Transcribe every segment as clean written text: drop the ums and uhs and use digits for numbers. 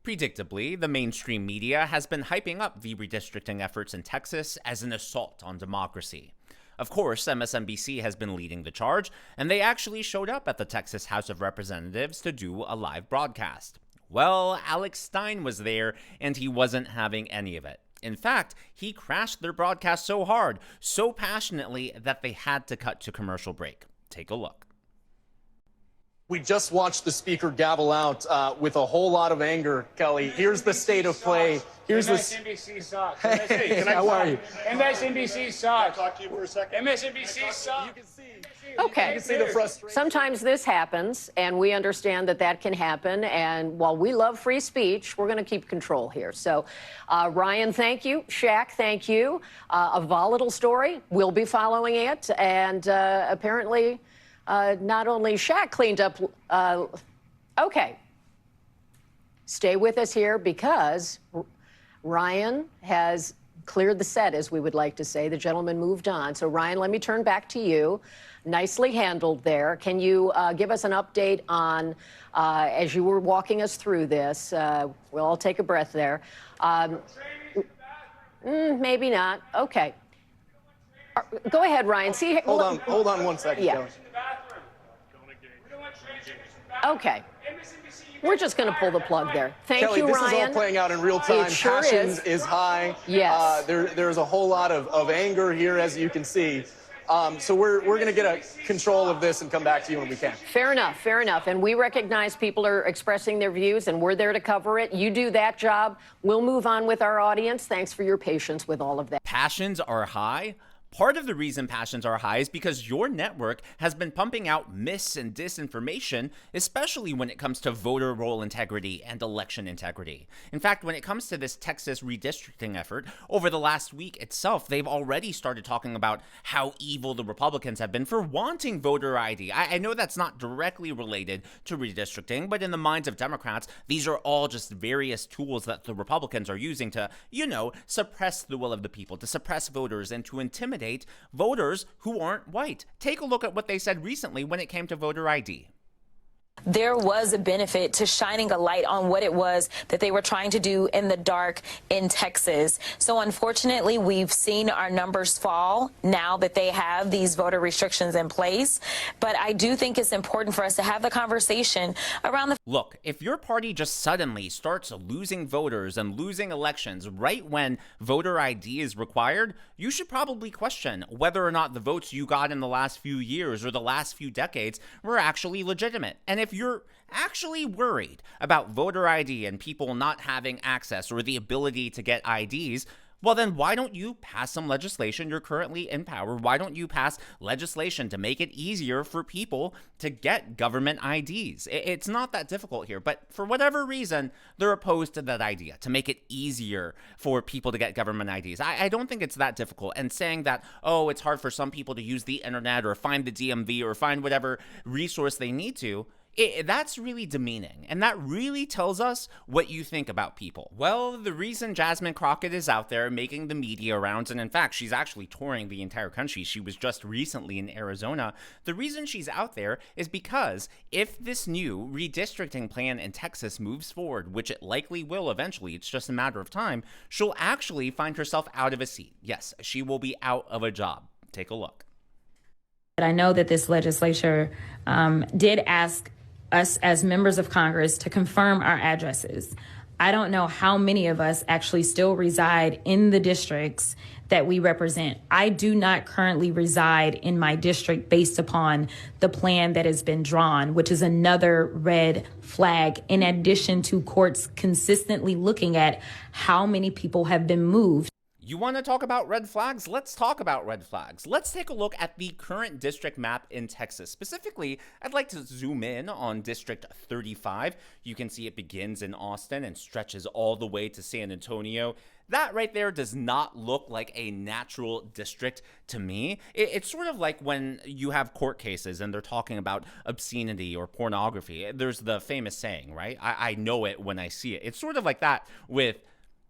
Predictably, the mainstream media has been hyping up the redistricting efforts in Texas as an assault on democracy. Of course, MSNBC has been leading the charge, and they actually showed up at the Texas House of Representatives to do a live broadcast. Well, Alex Stein was there, and he wasn't having any of it. In fact, he crashed their broadcast so hard, so passionately, that they had to cut to commercial break. Take a look. We just watched the speaker gavel out with a whole lot of anger, Kelly. Here's the state of play. Here's MSNBC sucks. Hey, how are you? MSNBC sucks. Can I talk to you for a second? MSNBC sucks. You can see. Okay. You can see the frustration. Sometimes this happens, and we understand that that can happen. And while we love free speech, we're going to keep control here. So, Ryan, thank you. Shaq, thank you. A volatile story. We'll be following it. And apparently, not only Shaq cleaned up. Okay. Stay with us here because Ryan has cleared the set, as we would like to say. The gentleman moved on. So, Ryan, let me turn back to you. Nicely handled there. Can you give us an update on, as you were walking us through this, we'll all take a breath there. Maybe not. Okay. Go ahead, Ryan. See, Hold on 1 second, Yeah. Kelly. Okay. We're just going to pull the plug there. Thank Kelly, you, this Ryan. is all playing out in real time. It sure Passion is high. Yes. There's a whole lot of anger here, as you can see. So we're going to get a control of this and come back to you when we can. Fair enough, fair enough. And we recognize people are expressing their views, and we're there to cover it. You do that job. We'll move on with our audience. Thanks for your patience with all of that. Passions are high? Part of the reason passions are high is because your network has been pumping out myths and disinformation, especially when it comes to voter roll integrity and election integrity. In fact, when it comes to this Texas redistricting effort, over the last week itself, they've already started talking about how evil the Republicans have been for wanting voter ID. I know that's not directly related to redistricting, but in the minds of Democrats, these are all just various tools that the Republicans are using to, suppress the will of the people, to suppress voters, and to intimidate voters who aren't white. Take a look at what they said recently when it came to voter ID. There was a benefit to shining a light on what it was that they were trying to do in the dark in Texas. So unfortunately, we've seen our numbers fall now that they have these voter restrictions in place. But I do think it's important for us to have the conversation around the... Look, if your party just suddenly starts losing voters and losing elections right when voter ID is required, you should probably question whether or not the votes you got in the last few years or the last few decades were actually legitimate. And if you're actually worried about voter ID and people not having access or the ability to get IDs, well then why don't you pass some legislation? You're currently in power. Why don't you pass legislation to make it easier for people to get government IDs? It's not that difficult here, but for whatever reason, they're opposed to that idea, to make it easier for people to get government IDs. I don't think it's that difficult. And saying that, oh, it's hard for some people to use the internet or find the DMV or find whatever resource they need to, that's really demeaning, and that really tells us what you think about people. Well, the reason Jasmine Crockett is out there making the media rounds, and in fact, she's actually touring the entire country. She was just recently in Arizona. The reason she's out there is because if this new redistricting plan in Texas moves forward, which it likely will eventually, it's just a matter of time, she'll actually find herself out of a seat. Yes, she will be out of a job. Take a look. I know that this legislature did ask us as members of Congress to confirm our addresses. I don't know how many of us actually still reside in the districts that we represent. I do not currently reside in my district based upon the plan that has been drawn, which is another red flag, in addition to courts consistently looking at how many people have been moved. You want to talk about red flags? Let's talk about red flags. Let's take a look at the current district map in Texas. Specifically, I'd like to zoom in on District 35. You can see it begins in Austin and stretches all the way to San Antonio. That right there does not look like a natural district to me. It's sort of like when you have court cases and they're talking about obscenity or pornography. There's the famous saying, right? I know it when I see it. It's sort of like that with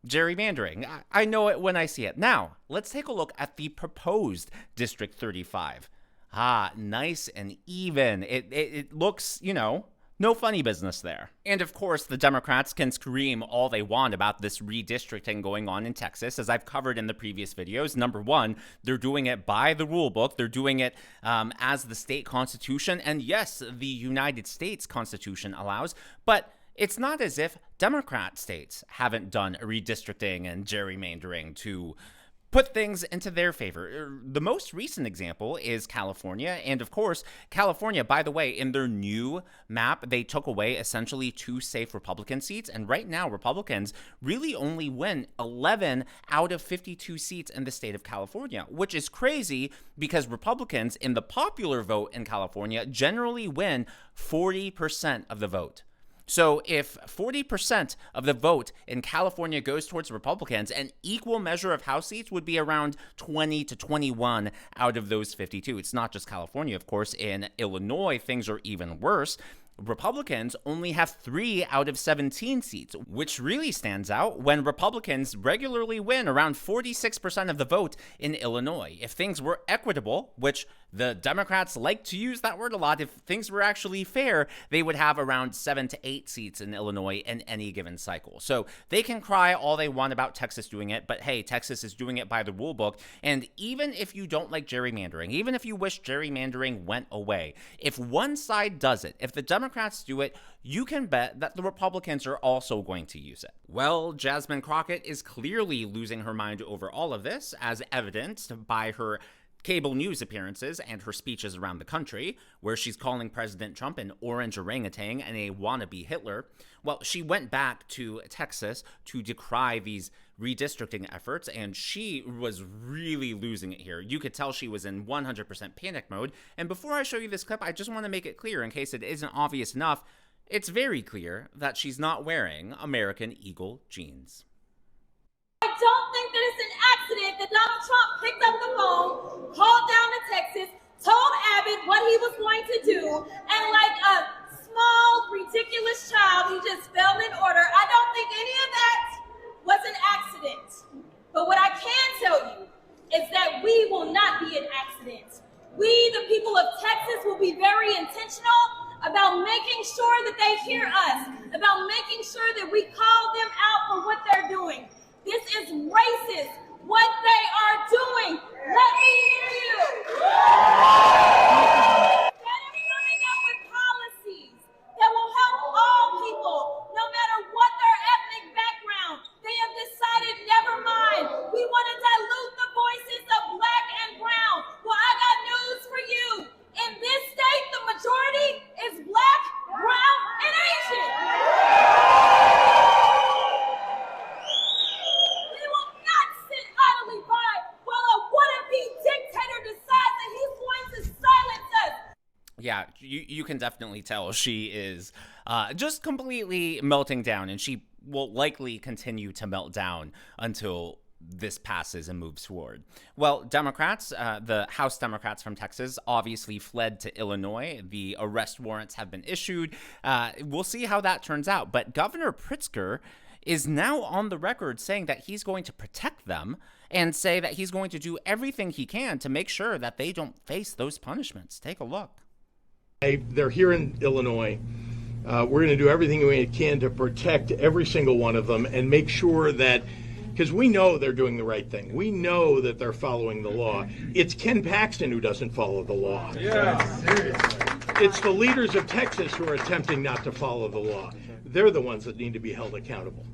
gerrymandering. I know it when I see it. Now, let's take a look at the proposed District 35. Nice and even. It looks, No funny business there. And of course, the Democrats can scream all they want about this redistricting going on in Texas. As I've covered in the previous videos, number one, they're doing it by the rule book. They're doing it as the state constitution. And yes, the United States Constitution allows, but it's not as if Democrat states haven't done redistricting and gerrymandering to put things into their favor. The most recent example is California. And of course, California, by the way, in their new map, they took away essentially 2 safe Republican seats. And right now, Republicans really only win 11 out of 52 seats in the state of California, which is crazy because Republicans in the popular vote in California generally win 40% of the vote. So if 40% of the vote in California goes towards Republicans, an equal measure of House seats would be around 20 to 21 out of those 52. It's not just California, of course. In Illinois, things are even worse. Republicans only have 3 out of 17 seats, which really stands out when Republicans regularly win around 46% of the vote in Illinois. If things were equitable, which the Democrats like to use that word a lot, if things were actually fair, they would have around 7 to 8 seats in Illinois in any given cycle. So they can cry all they want about Texas doing it, but hey, Texas is doing it by the rule book. And even if you don't like gerrymandering, even if you wish gerrymandering went away, if one side does it, if the Democrats do it, you can bet that the Republicans are also going to use it. Well, Jasmine Crockett is clearly losing her mind over all of this, as evidenced by her cable news appearances and her speeches around the country, where she's calling President Trump an orange orangutan and a wannabe Hitler. Well, she went back to Texas to decry these redistricting efforts, and she was really losing it here. You could tell she was in 100% panic mode. And before I show you this clip, I just want to make it clear, in case it isn't obvious enough, it's very clear that she's not wearing American Eagle jeans. I don't think that it's an accident that Donald Trump picked up the phone, called down to Texas, told Abbott what he was going to do, and like a small, ridiculous child, he just fell in order. I don't think any of that was an accident. But what I can tell you is that we will not be an accident. We, the people of Texas, will be very intentional about making sure that they hear us, about making sure that we call them out for what they're doing. This is racist, what they are doing. Let me hear you. That is coming up with policies that will help all people, no matter what their ethnic background. They have decided, never mind, we want to dilute the voices of Black and brown. Well, I got news for you. In this state, the majority is Black, brown, and Asian. Yeah, you can definitely tell she is just completely melting down, and she will likely continue to melt down until this passes and moves forward. Well, Democrats, the House Democrats from Texas, obviously fled to Illinois. The arrest warrants have been issued. We'll see how that turns out. But Governor Pritzker is now on the record saying that he's going to protect them and say that he's going to do everything he can to make sure that they don't face those punishments. Take a look. They're here in Illinois. We're going to do everything we can to protect every single one of them and make sure that, because we know they're doing the right thing. We know that they're following the law. It's Ken Paxton who doesn't follow the law. Yeah. It's the leaders of Texas who are attempting not to follow the law. They're the ones that need to be held accountable.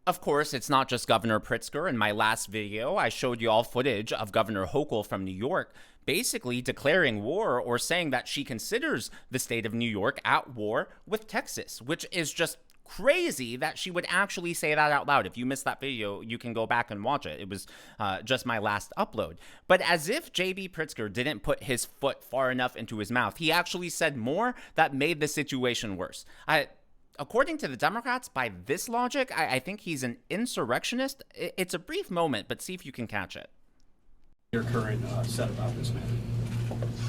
Of course, it's not just Governor Pritzker. In my last video, I showed you all footage of Governor Hochul from New York basically declaring war or saying that she considers the state of New York at war with Texas, which is just crazy that she would actually say that out loud. If you missed that video, you can go back and watch it. It was just my last upload. But as if J.B. Pritzker didn't put his foot far enough into his mouth, he actually said more that made the situation worse. According to the Democrats, by this logic, I think he's an insurrectionist. It's a brief moment, but see if you can catch it. Your current set about this matter.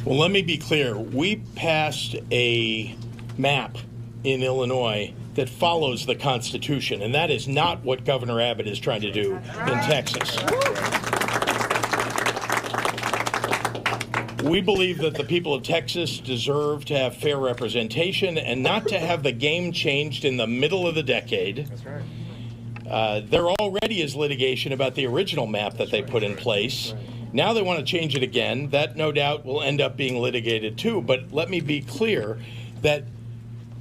Well, let me be clear. We passed a map in Illinois that follows the Constitution, and that is not what Governor Abbott is trying to do in Texas. We believe that the people of Texas deserve to have fair representation and not to have the game changed in the middle of the decade. That's right. There already is litigation about the original map that they put in place. Now they want to change it again. That, no doubt, will end up being litigated too. But let me be clear that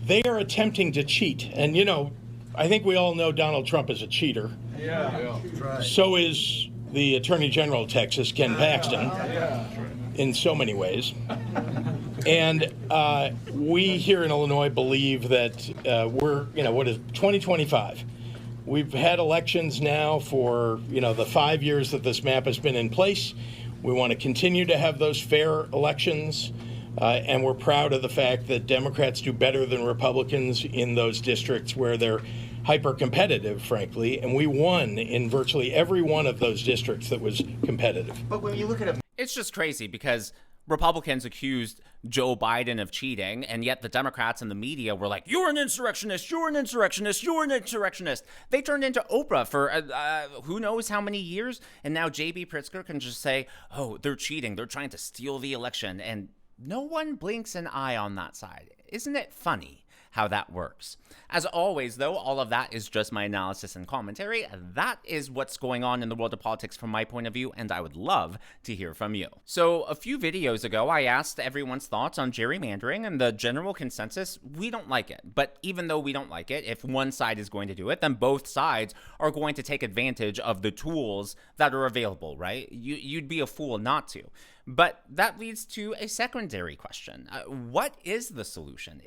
they are attempting to cheat. And, you know, I think we all know Donald Trump is a cheater. Yeah. So is the Attorney General of Texas, Ken Paxton, in so many ways. And we here in Illinois believe that we're, you know, what is 2025? We've had elections now for, you know, the 5 years that this map has been in place. We want to continue to have those fair elections, and we're proud of the fact that Democrats do better than Republicans in those districts where they're hyper-competitive, frankly, and we won in virtually every one of those districts that was competitive. But when you look at it, it's just crazy because Republicans accused Joe Biden of cheating, and yet the Democrats and the media were like, you're an insurrectionist, you're an insurrectionist, you're an insurrectionist. They turned into Oprah for who knows how many years, and now J.B. Pritzker can just say, oh, they're cheating, they're trying to steal the election, and no one blinks an eye on that side. Isn't it funny how that works? As always, though, all of that is just my analysis and commentary. That is what's going on in the world of politics from my point of view, and I would love to hear from you. So a few videos ago, I asked everyone's thoughts on gerrymandering, and the general consensus, we don't like it. But even though we don't like it, if one side is going to do it, then both sides are going to take advantage of the tools that are available, right? You'd be a fool not to. But that leads to a secondary question. What is the solution?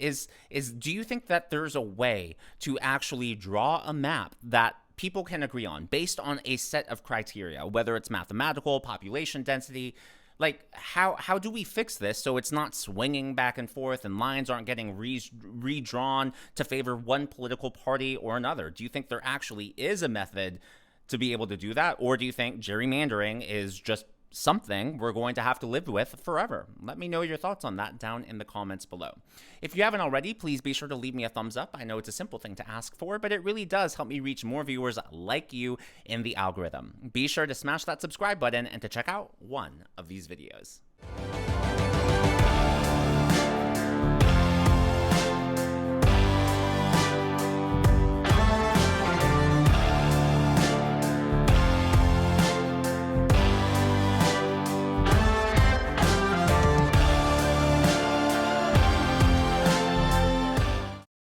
Do you think that there's a way to actually draw a map that people can agree on based on a set of criteria, whether it's mathematical, population density? Like, how do we fix this so it's not swinging back and forth and lines aren't getting redrawn to favor one political party or another? Do you think there actually is a method to be able to do that? Or do you think gerrymandering is just something we're going to have to live with forever? Let me know your thoughts on that down in the comments below. If you haven't already, please be sure to leave me a thumbs up. I know it's a simple thing to ask for, but it really does help me reach more viewers like you in the algorithm. Be sure to smash that subscribe button and to check out one of these videos.